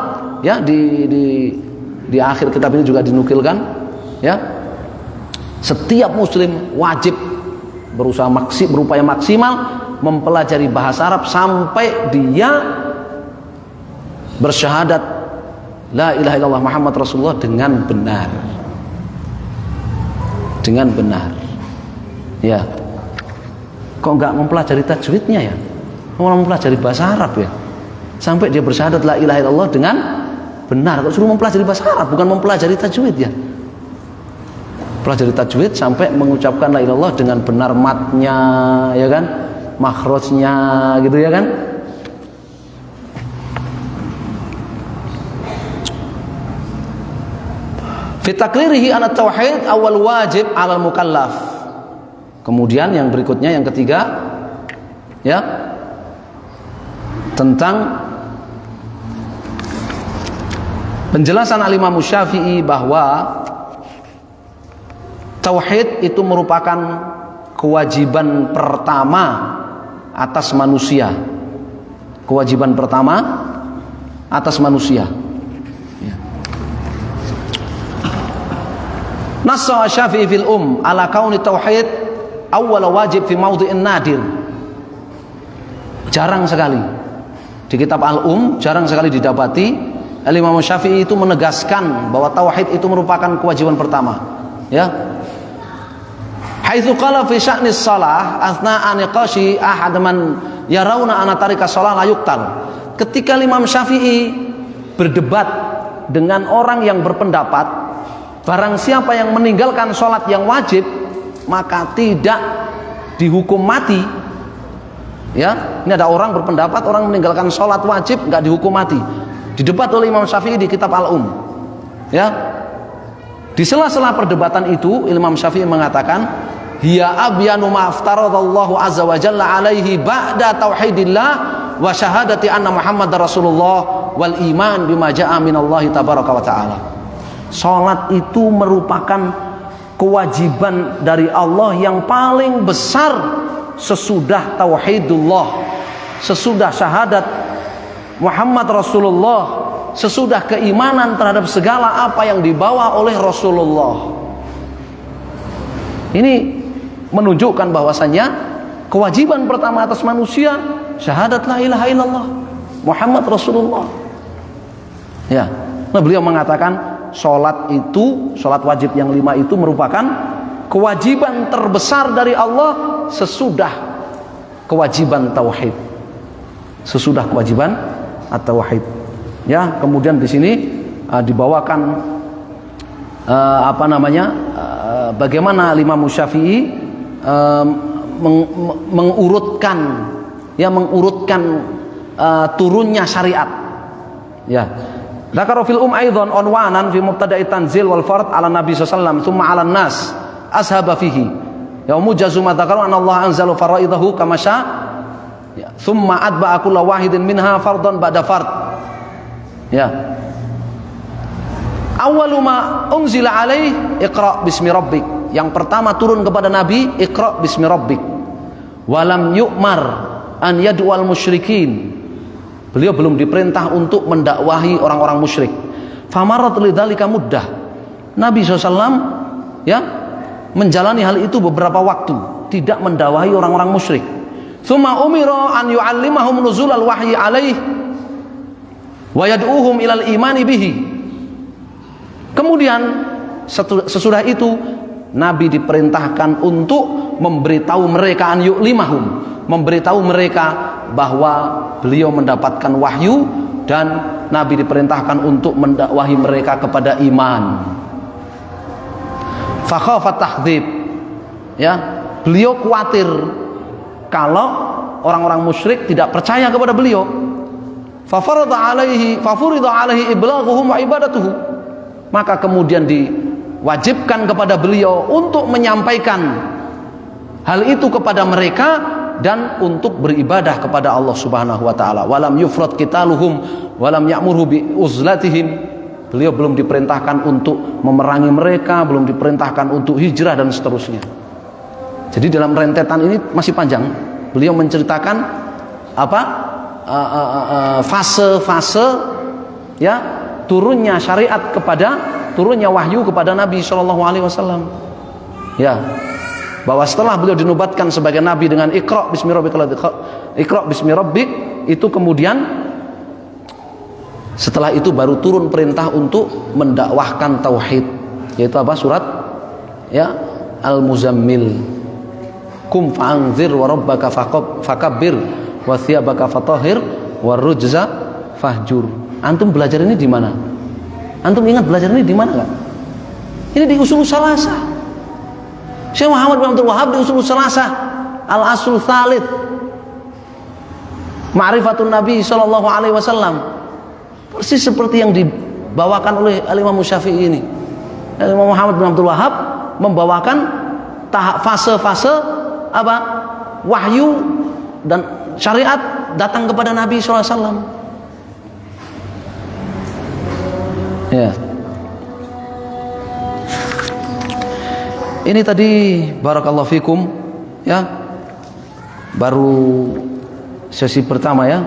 ya, di akhir kitab ini juga dinukilkan, ya, setiap muslim wajib berupaya maksimal mempelajari bahasa Arab sampai dia bersyahadat la ilaha illallah Muhammad Rasulullah dengan benar. Dengan benar. Ya. Kok enggak mempelajari tajwidnya ya? Malah mempelajari bahasa Arab ya? Sampai dia bersyahadat la ilaha illallah dengan benar. Kok suruh mempelajari bahasa Arab, bukan mempelajari tajwid ya? Pelajari tajwid sampai mengucapkan la ilaha illallah dengan benar matnya, ya kan? Makhrajnya gitu, ya kan? Fi takririhi anat tauhid awal wajib 'alal mukallaf. Kemudian yang berikutnya, yang ketiga, ya, tentang penjelasan Al-Imam Syafi'i bahwa tauhid itu merupakan kewajiban pertama atas manusia. Kewajiban pertama atas manusia. Ya. Nassa Syafi'i fil ala kauni tauhid awwal wajib fi maudhi'in nadir. Jarang sekali di kitab jarang sekali didapati Al-Imam Syafi'i itu menegaskan bahwa tauhid itu merupakan kewajiban pertama. Ya. Haitsu qala fi sya'nis shalah asna'a niqashi ahad man yarawna anna tarika shalah la yuqtal. Ketika Imam Syafi'i berdebat dengan orang yang berpendapat barang siapa yang meninggalkan salat yang wajib maka tidak dihukum mati. Ya, ini ada orang berpendapat orang meninggalkan salat wajib enggak dihukum mati. Didebat oleh Imam Syafi'i di kitab Ya. Di sela-sela perdebatan itu Imam Syafi'i mengatakan, hiya abyanu ma aftaradallahu azza wa jalla alaihi ba'da tauhidillah wa syahadati anna Muhammadar Rasulullah wal iman bima ja'a minallahi tabaraka wa ta'ala. Salat itu merupakan kewajiban dari Allah yang paling besar sesudah tauhidullah, sesudah syahadat Muhammad Rasulullah, sesudah keimanan terhadap segala apa yang dibawa oleh Rasulullah. Ini menunjukkan bahwasannya kewajiban pertama atas manusia syahadat la ilaha illallah Muhammad Rasulullah. Ya, nah beliau mengatakan salat wajib yang 5 itu merupakan kewajiban terbesar dari Allah sesudah kewajiban tauhid. Sesudah kewajiban at-tauhid. Ya, kemudian di sini dibawakan bagaimana Imam Syafi'i mengurutkan turunnya syariat. Ya. Dzakara fil aidan unwanan fi mubtada'i tanzil wal fard ala Nabi sallallahu alaihi wasallam thumma 'ala nas ashaba fihi. Ya mujazu ma dzakara anna Allah anzala faraidahu kama sya. Ya, thumma atba'a kullu wahidin minha fardan ba'da fard. Ya. Awwalu ma unzila alaihi iqra bismi rabbik. Yang pertama turun kepada Nabi iqra bismi rabbik. Walam yu'mar an yad'ual musyrikin. Beliau belum diperintah untuk mendakwahi orang-orang musyrik. Famarat lidzalika muddah. Nabi SAW ya menjalani hal itu beberapa waktu, tidak mendakwahi orang-orang musyrik. Tsumma umira an yu'allimahum nuzulal wahyi alaih wa yad'uhum ilal imani bihi. Kemudian sesudah itu Nabi diperintahkan untuk memberitahu mereka an yu'limahum, memberitahu mereka bahwa beliau mendapatkan wahyu, dan Nabi diperintahkan untuk mendakwahi mereka kepada iman. Fakhafa tahdzib, ya, beliau khawatir kalau orang-orang musyrik tidak percaya kepada beliau. Fafurida alaihi iblaghuhum wa ibadatuhu, maka kemudian diwajibkan kepada beliau untuk menyampaikan hal itu kepada mereka dan untuk beribadah kepada Allah Subhanahu wa taala. Walam yufrad qitaluhum walam ya'murhu bi uzlatihim. Beliau belum diperintahkan untuk memerangi mereka, belum diperintahkan untuk hijrah dan seterusnya. Jadi dalam rentetan ini masih panjang. Beliau menceritakan apa? Fase-fase ya turunnya syariat turunnya wahyu kepada Nabi Shallallahu Alaihi Wasallam. Ya, bahwa setelah beliau dinubatkan sebagai Nabi dengan Iqra bismi rabbik, itu kemudian setelah itu baru turun perintah untuk mendakwahkan tauhid, yaitu apa? Surat ya Al-Muzammil. Kum fa'anzir wa rabbaka fakabbir wa thiyabaka fatahhir wa rujza fahjur. Antum belajar ini di mana? Antum ingat belajar ini di mana enggak? Ini di Ushul Salasah. Syekh Muhammad bin Abdul Wahhab di Ushul Salasah, Al-Aslul Tsalits, Ma'rifatun Nabi sallallahu alaihi wasallam. Persis seperti yang dibawakan oleh Al-Imam Syafi'i ini. Al-Imam Muhammad bin Abdul Wahhab membawakan fase-fase apa? Wahyu dan syariat datang kepada Nabi sallallahu alaihi wasallam. Ya. Ini tadi barakallahu fikum ya. Baru sesi pertama ya.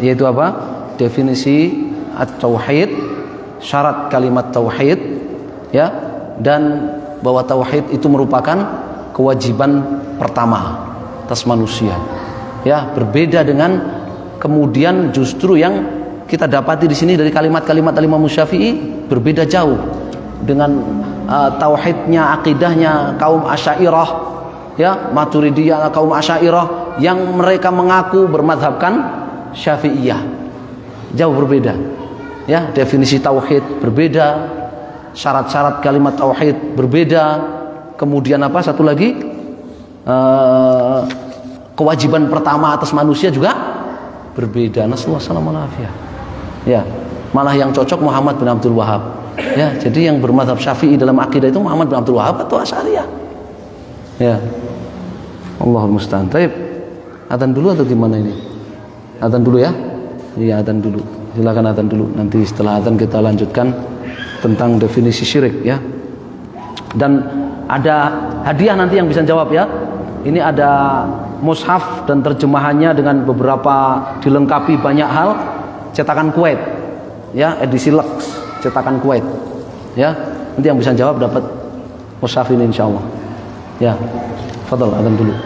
Yaitu apa? Definisi at-tauhid, syarat kalimat tauhid ya, dan bahwa tauhid itu merupakan kewajiban pertama atas manusia. Ya, berbeda dengan kemudian justru yang kita dapati di sini dari kalimat-kalimat Al-Imam Syafi'i berbeda jauh dengan tauhidnya, akidahnya kaum Asy'ariyah ya, Maturidiyah, kaum Asy'ariyah yang mereka mengaku bermadhabkan Syafi'iyah. Jauh berbeda ya, definisi tauhid berbeda, syarat-syarat kalimat tauhid berbeda, kemudian apa satu lagi kewajiban pertama atas manusia juga berbeda. Nasallahu alaihi ya, malah yang cocok Muhammad bin Abdul Wahhab ya. Jadi yang bermadzhab Syafi'i dalam akidah itu Muhammad bin Abdul Wahhab atau Asy'ariyah ya. Allahul musta'an. Baik, adzan dulu atau gimana ini? Adzan dulu ya. Iya, adzan dulu. Silakan adzan dulu. Nanti setelah adzan kita lanjutkan tentang definisi syirik ya. Dan ada hadiah nanti yang bisa jawab ya. Ini ada mushaf dan terjemahannya dengan beberapa dilengkapi banyak hal, cetakan Kuwait. Ya, edisi Lux, cetakan Kuwait. Ya, nanti yang bisa jawab dapat mushaf ini insyaallah. Ya. Fadhal adzan dulu.